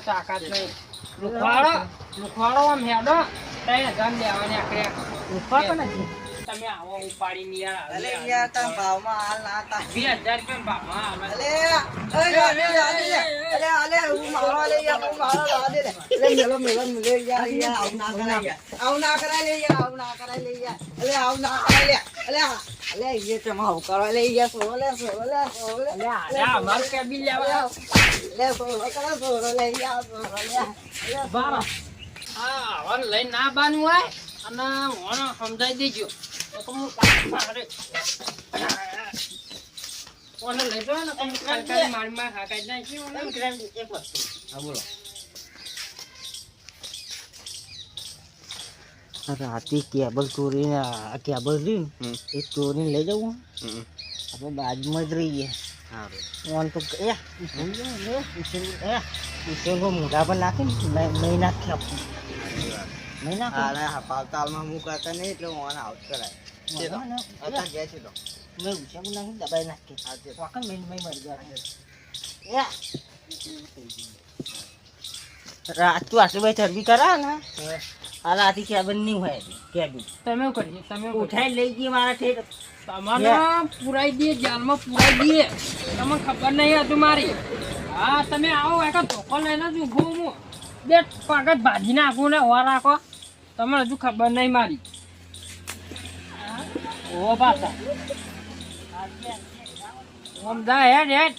તાકાત નહીં. લુખવાડો આમ હેડો 3000 લેવાને આખરે. ઉપાડો નથી. તમે આવો ઉપાડીને યાર. અલે યાર તાર ભાવમાં હાલ ના તા 2000 રૂપિયા ભાવમાં આવે. અલે હું મારો લે યાર હું મારો લા દે લે મેલો યાર આવ ના કરાય આવ ના કરાય લે યાર આવ ના કરાય લે યાર અલે આવ ના કરાય લે અલે ये તમે આવ કરો લે યાર સોરો લે અમાર કેબિન લેવા લે સોરો કરો સોરો લે યાર સોરો લે બારો. હા હવે લઈને ના બાનું હોય અને મને સમજાઈ દેજો તો હું મારે ઓને લઈ જો ને તમે કાલ મારમાં હાકાઈ નાખી ઓને એક વસ્તુ હા બોલો. રાતે કેબલ ચોરીને કેબલ રહ્યું એ ચોરીને લઈ જવું આપણે બાજુમાં જ રહીએ. ઓન તો મોઢા પર નાખી નહીં નાખી આપું નહીં નાખે પાવતાલમાં મુકાતા નહીં એટલે ઓન આઉટ કરાય અત્યારે ગયા છે તો મેં ઉછાવું નાખી દબાઈ નાખી વાકણ મેં મરી ગયા. રાત તું આટલી બધી ચરબી કરા ને આ રાતી કેબન નહીં હોય કેબિન તમે કરીએ તમે ઉઠાઈ લઈ ગઈ મારા ઠેઠ. તમારે પુરાઈ દે જાલમાં પુરાઈ દે. તમને ખબર નહીં હતું મારી. હા તમે આવો એક ધોકો લઈને જ ઊભો હું બે પાગત ભાજી નાખું ને હોવા રાખો. તમને હજુ ખબર નહીં મારી. ઓ પાછા આમ જા હેડ